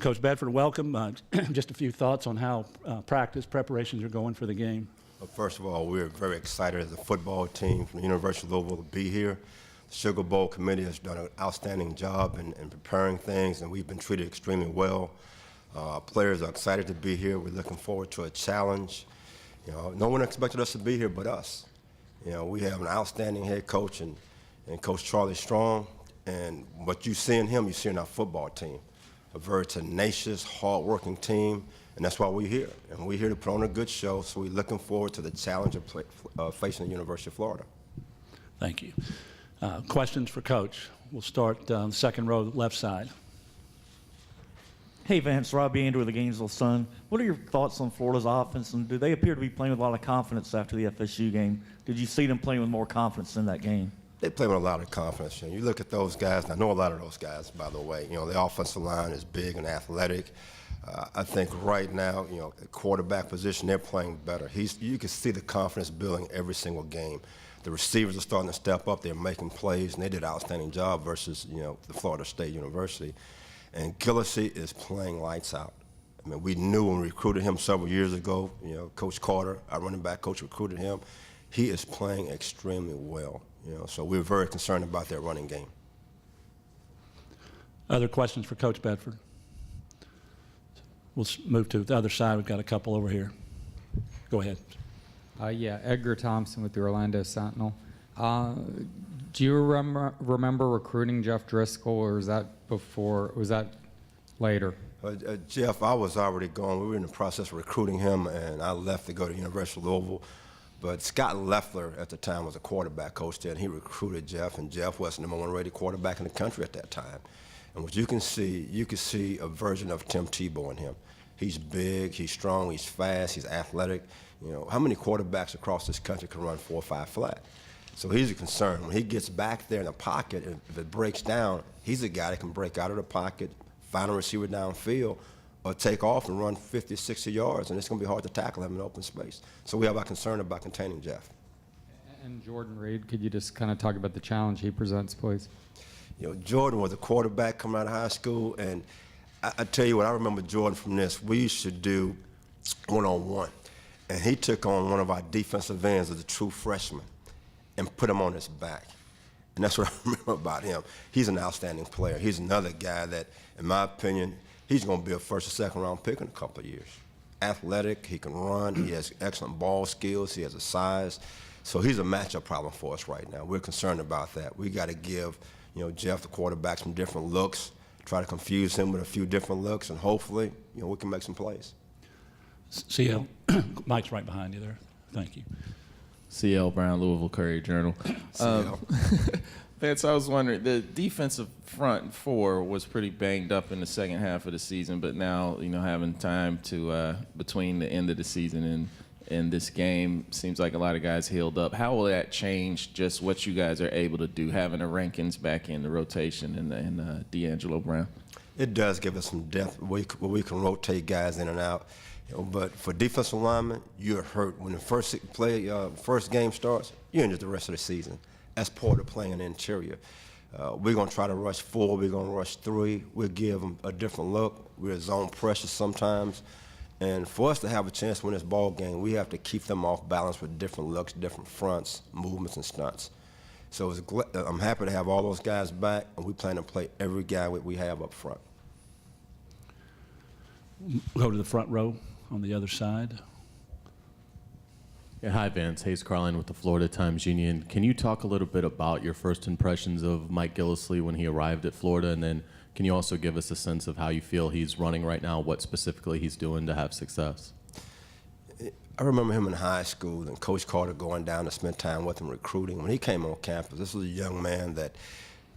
Coach Bedford, welcome. Just a few thoughts on how practice preparations are going for the game. Well, first of all, we're very excited as a football team from the University of Louisville to be here. The Sugar Bowl committee has done an outstanding job in preparing things, and we've been treated extremely well. Players are excited to be here. We're looking forward to a challenge. You know, no one expected us to be here but us. You know, we have an outstanding head coach and Coach Charlie Strong, and what you see in him, you see in our football team. A very tenacious, hard-working team, and that's why we're here. And we're here to put on a good show, so we're looking forward to the challenge of facing the University of Florida. Thank you. Questions for Coach? We'll start on the second row, left side. Hey, Vance, Robbie Andrew of the Gainesville Sun. What are your thoughts on Florida's offense, and do they appear to be playing with a lot of confidence after the FSU game? Did you see them playing with more confidence in that game? They play with a lot of confidence. You look at those guys, and I know a lot of those guys, by the way. You know, the offensive line is big and athletic. I think right now, you know, at quarterback position, they're playing better. You can see the confidence building every single game. The receivers are starting to step up. They're making plays, and they did an outstanding job versus, you know, the Florida State University. And Gillislee is playing lights out. I mean, we knew when we recruited him several years ago, you know, Coach Carter, our running back coach, recruited him. He is playing extremely well. You know, so we're very concerned about their running game. Other questions for Coach Bedford? We'll move to the other side. We've got a couple over here. Go ahead. Yeah, Edgar Thompson with the Orlando Sentinel. Do you remember recruiting Jeff Driskel, or was that before? Was that later? Jeff, I was already gone. We were in the process of recruiting him, and I left to go to the University of Louisville. But Scott Leffler at the time was a quarterback coach there, and he recruited Jeff, and Jeff was the #1 rated quarterback in the country at that time. And what you can see a version of Tim Tebow in him. He's big, he's strong, he's fast, he's athletic. You know, how many quarterbacks across this country can run 4 or 5 flat? So he's a concern. When he gets back there in the pocket, if it breaks down, he's a guy that can break out of the pocket, find a receiver downfield, or take off and run 50, 60 yards, and it's going to be hard to tackle him in open space. So we have our concern about containing Jeff. And Jordan Reed, could you just kind of talk about the challenge he presents, please? You know, Jordan was a quarterback coming out of high school, and I tell you what, I remember Jordan from this. We used to do one-on-one, and he took on one of our defensive ends as a true freshman and put him on his back. And that's what I remember about him. He's an outstanding player. He's another guy that, in my opinion, he's going to be a first or second round pick in a couple of years. Athletic, he can run, he has excellent ball skills, he has a size. So he's a matchup problem for us right now. We're concerned about that. We got to give, you know, Jeff, the quarterback, some different looks, try to confuse him with a few different looks, and hopefully, you know, we can make some plays. CL, Mike's right behind you there. Thank you. CL Brown, Louisville Courier-Journal. Vance, I was wondering, the defensive front four was pretty banged up in the second half of the season, but now, you know, having time to between the end of the season and this game, seems like a lot of guys healed up. How will that change just what you guys are able to do, having the Rankins back in the rotation and D'Angelo Brown? It does give us some depth where we can rotate guys in and out. You know, but for defensive linemen, you're hurt. When the first game starts, you're injured the rest of the season. That's part of playing in the interior. We're going to try to rush 4, we're going to rush 3. We'll give them a different look. We're zone pressure sometimes. And for us to have a chance to win this ball game, we have to keep them off balance with different looks, different fronts, movements, and stunts. So I'm happy to have all those guys back, and we plan to play every guy we have up front. We'll go to the front row on the other side. Yeah, hi, Vance. Hayes Carlin with the Florida Times-Union. Can you talk a little bit about your first impressions of Mike Gillislee when he arrived at Florida, and then can you also give us a sense of how you feel he's running right now, what specifically he's doing to have success? I remember him in high school and Coach Carter going down to spend time with him recruiting. When he came on campus, this was a young man that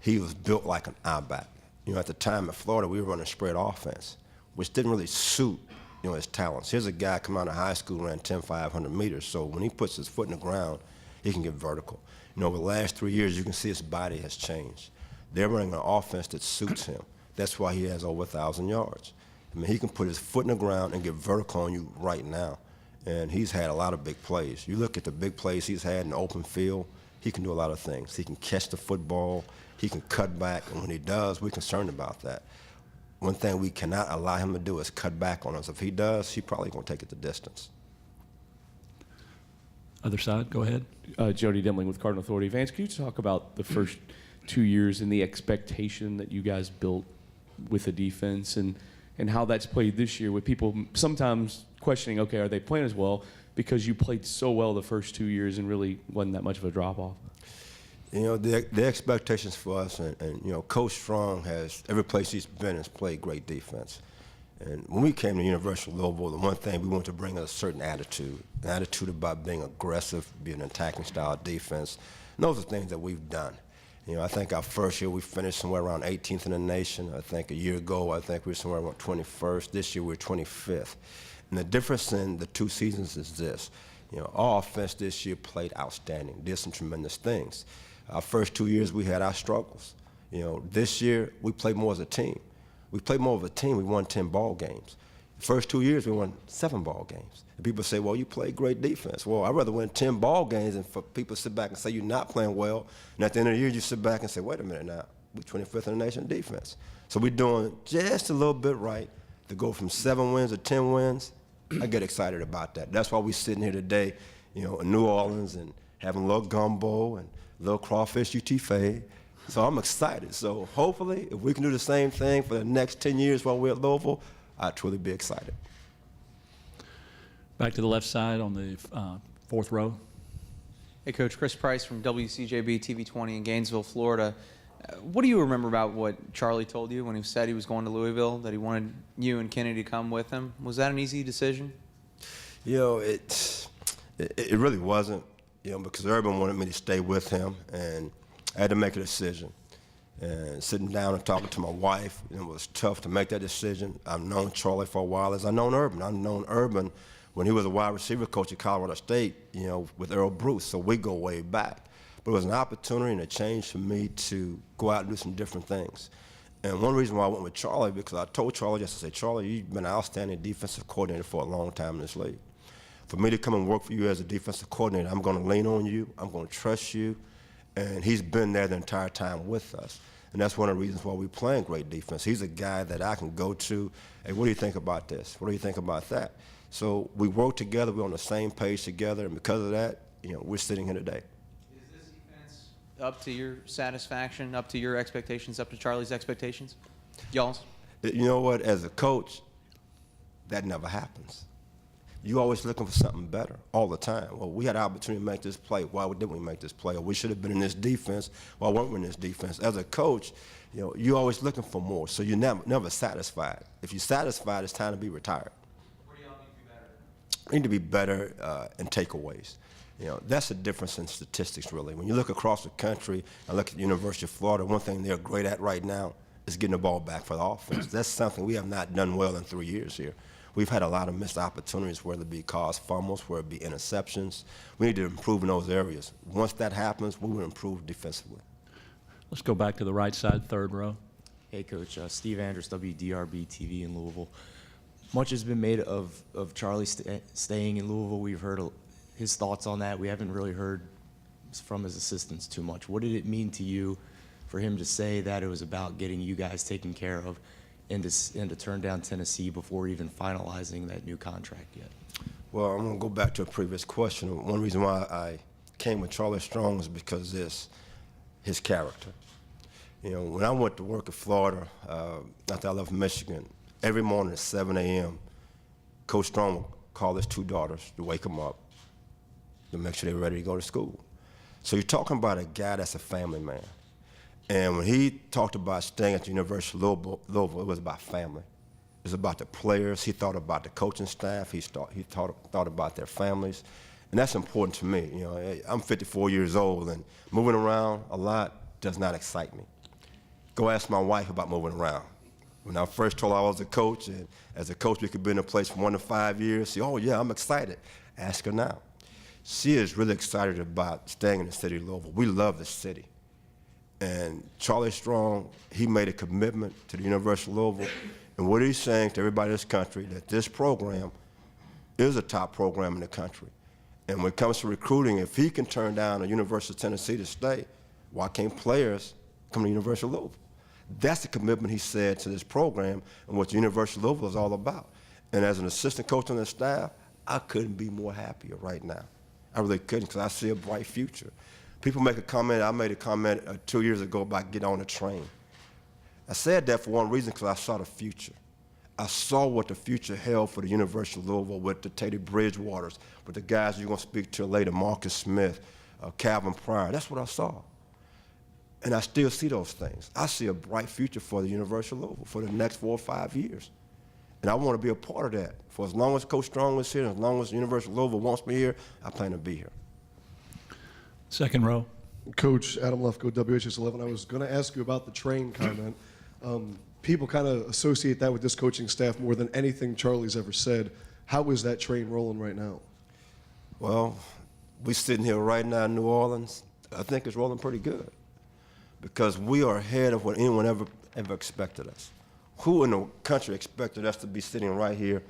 he was built like an I-back. You know, at the time at Florida, we were running spread offense, which didn't really suit, you know, his talents. Here's a guy coming out of high school, ran 10,500 meters, so when he puts his foot in the ground, he can get vertical. You know, over the last 3 years, you can see his body has changed. They're running an offense that suits him. That's why he has over 1,000 yards. I mean, he can put his foot in the ground and get vertical on you right now. And he's had a lot of big plays. You look at the big plays he's had in the open field, he can do a lot of things. He can catch the football, he can cut back, and when he does, we're concerned about that. one thing we cannot allow him to do is cut back on us. If he does, he's probably going to take it the distance. Other side, go ahead. Jody Demling with Cardinal Authority. Vance, can you talk about the first 2 years and the expectation that you guys built with the defense and how that's played this year with people sometimes questioning, okay, are they playing as well? Because you played so well the first 2 years and really wasn't that much of a drop-off. You know, the expectations for us, and you know, Coach Strong has, every place he's been, has played great defense. And when we came to University of Louisville, the one thing we wanted to bring a certain attitude, an attitude about being aggressive, being an attacking style defense. And those are things that we've done. You know, I think our first year we finished somewhere around 18th in the nation. I think a year ago, I think we were somewhere around 21st. This year we're 25th. And the difference in the 2 seasons is this. You know, our offense this year played outstanding, did some tremendous things. Our first 2 years we had our struggles. You know, this year we played more as a team. We played more of a team. We won 10 ball games. The first 2 years we won 7 ball games. And people say, well, you played great defense. Well, I'd rather win 10 ball games than for people to sit back and say you're not playing well. And at the end of the year, you sit back and say, wait a minute now, we're 25th in the nation defense. So we're doing just a little bit right to go from 7 wins to 10 wins. I get excited about that. That's why we're sitting here today, you know, in New Orleans and having a little gumbo and a little crawfish etouffee. So I'm excited. So hopefully, if we can do the same thing for the next 10 years while we're at Louisville, I'd truly be excited. Back to the left side on the 4th row. Hey, Coach. Chris Price from WCJB-TV 20 in Gainesville, Florida. What do you remember about what Charlie told you when he said he was going to Louisville, that he wanted you and Kenny to come with him? Was that an easy decision? You know, it really wasn't, you know, because Urban wanted me to stay with him, and I had to make a decision. And sitting down and talking to my wife, it was tough to make that decision. I've known Charlie for a while, as I've known Urban. I've known Urban when he was a wide receiver coach at Colorado State, you know, with Earl Bruce, so we go way back. But it was an opportunity and a change for me to go out and do some different things. And one reason why I went with Charlie, because I told Charlie just to say, Charlie, you've been an outstanding defensive coordinator for a long time in this league. For me to come and work for you as a defensive coordinator, I'm going to lean on you, I'm going to trust you, and he's been there the entire time with us. And that's one of the reasons why we're playing great defense. He's a guy that I can go to, hey, what do you think about this? What do you think about that? So we work together, we're on the same page together, and because of that, you know, we're sitting here today. Is this defense up to your satisfaction, up to your expectations, up to Charlie's expectations? Y'all's? You know what, as a coach, that never happens. You're always looking for something better all the time. Well, we had an opportunity to make this play. Why didn't we make this play? Or we should have been in this defense. Why weren't we in this defense? As a coach, you know, you're always looking for more, so you're never satisfied. If you're satisfied, it's time to be retired. Where do y'all need to be better? We need to be better in takeaways. You know, that's the difference in statistics, really. When you look across the country and look at the University of Florida, one thing they're great at right now is getting the ball back for the offense. That's something we have not done well in 3 years here. We've had a lot of missed opportunities, whether it be caused fumbles, whether it be interceptions. We need to improve in those areas. Once that happens, we will improve defensively. Let's go back to the right side, 3rd row. Hey, Coach. Steve Andrews, WDRB-TV in Louisville. Much has been made of Charlie staying in Louisville. We've heard his thoughts on that. We haven't really heard from his assistants too much. What did it mean to you for him to say that it was about getting you guys taken care of and to turn down Tennessee before even finalizing that new contract yet? Well, I'm going to go back to a previous question. One reason why I came with Charlie Strong is because his character. You know, when I went to work in Florida, after I left Michigan, every morning at 7 a.m., Coach Strong would call his 2 daughters to wake them up, to make sure they're ready to go to school. So you're talking about a guy that's a family man. And when he talked about staying at the University of Louisville, it was about family. It was about the players. He thought about the coaching staff. He thought about their families. And that's important to me. You know, I'm 54 years old, and moving around a lot does not excite me. Go ask my wife about moving around. When I first told her I was a coach, and as a coach we could be in a place from 1 to 5 years, she, oh yeah, I'm excited. Ask her now. She is really excited about staying in the city of Louisville. We love the city. And Charlie Strong, he made a commitment to the University of Louisville. And what he's saying to everybody in this country, that this program is a top program in the country. And when it comes to recruiting, if he can turn down the University of Tennessee to stay, why can't players come to the University of Louisville? That's the commitment he said to this program and what the University of Louisville is all about. And as an assistant coach on the staff, I couldn't be more happier right now. I really couldn't, because I see a bright future. People make a comment, I made a comment 2 years ago about get on the train. I said that for one reason, because I saw the future. I saw what the future held for the University of Louisville with the Teddy Bridgewaters, with the guys you're going to speak to later, Marcus Smith, Calvin Pryor. That's what I saw. And I still see those things. I see a bright future for the University of Louisville for the next 4 or 5 years. And I want to be a part of that. For as long as Coach Strong is here, and as long as the University of Louisville wants me here, I plan to be here. Second row. Coach Adam Lefko, WHS11. I was going to ask you about the train comment. People kind of associate that with this coaching staff more than anything Charlie's ever said. How is that train rolling right now? Well, we're sitting here right now in New Orleans. I think it's rolling pretty good, because we are ahead of what anyone ever expected us. Who in the country expected us to be sitting right here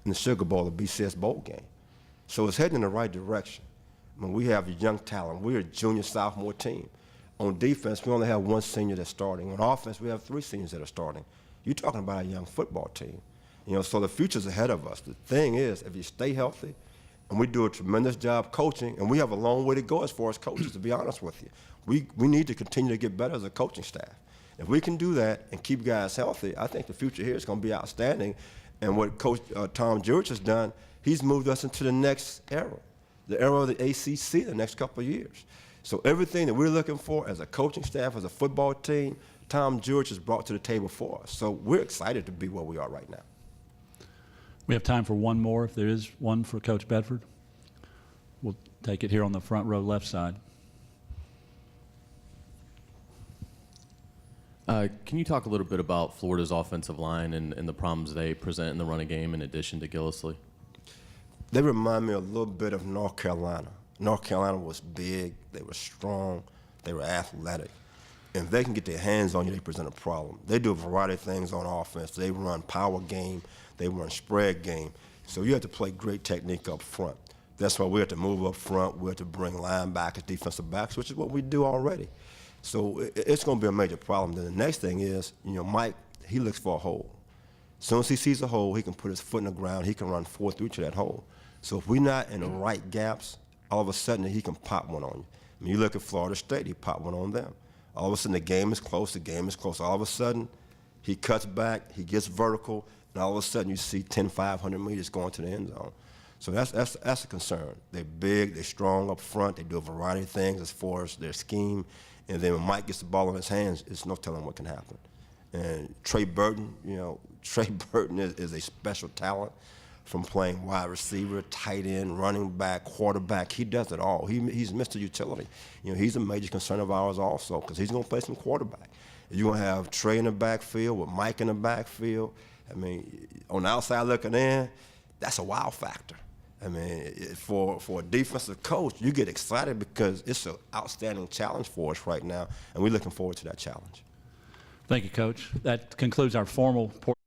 in the Sugar Bowl, the BCS Bowl game? So it's heading in the right direction. I mean, we have young talent. We're a junior sophomore team. On defense, we only have one senior that's starting. On offense, we have 3 seniors that are starting. You're talking about a young football team. You know, so the future's ahead of us. The thing is, if you stay healthy, and we do a tremendous job coaching, and we have a long way to go as far as coaches, to be honest with you. We need to continue to get better as a coaching staff. If we can do that and keep guys healthy, I think the future here is going to be outstanding. And what Coach Tom George has done, he's moved us into the next era, the era of the ACC the next couple of years. So everything that we're looking for as a coaching staff, as a football team, Tom George has brought to the table for us. So we're excited to be where we are right now. We have time for one more, if there is one for Coach Bedford. We'll take it here on the front row left side. Can you talk a little bit about Florida's offensive line and the problems they present in the running game in addition to Gillislee? They remind me a little bit of North Carolina. North Carolina was big, they were strong, they were athletic. And if they can get their hands on you, they present a problem. They do a variety of things on offense. They run power game, they run spread game. So you have to play great technique up front. That's why we have to move up front. We have to bring linebackers, defensive backs, which is what we do already. So it's going to be a major problem. Then the next thing is, you know, Mike, he looks for a hole. As soon as he sees a hole, he can put his foot in the ground. He can run 4 through to that hole. So if we're not in the right gaps, all of a sudden he can pop one on you. I mean, you look at Florida State, he popped one on them. All of a sudden the game is close, All of a sudden he cuts back, he gets vertical, and all of a sudden you see 10, 500 meters going to the end zone. So that's a concern. They're big, they're strong up front, they do a variety of things as far as their scheme. And then when Mike gets the ball in his hands, it's no telling what can happen. And Trey Burton, you know, Trey Burton is a special talent, from playing wide receiver, tight end, running back, quarterback. He does it all. He's Mr. Utility. You know, he's a major concern of ours also, because he's going to play some quarterback. You're going to have Trey in the backfield with Mike in the backfield. I mean, on the outside looking in, that's a wow factor. I mean, for a defensive coach, you get excited because it's an outstanding challenge for us right now, and we're looking forward to that challenge. Thank you, Coach. That concludes our formal portion.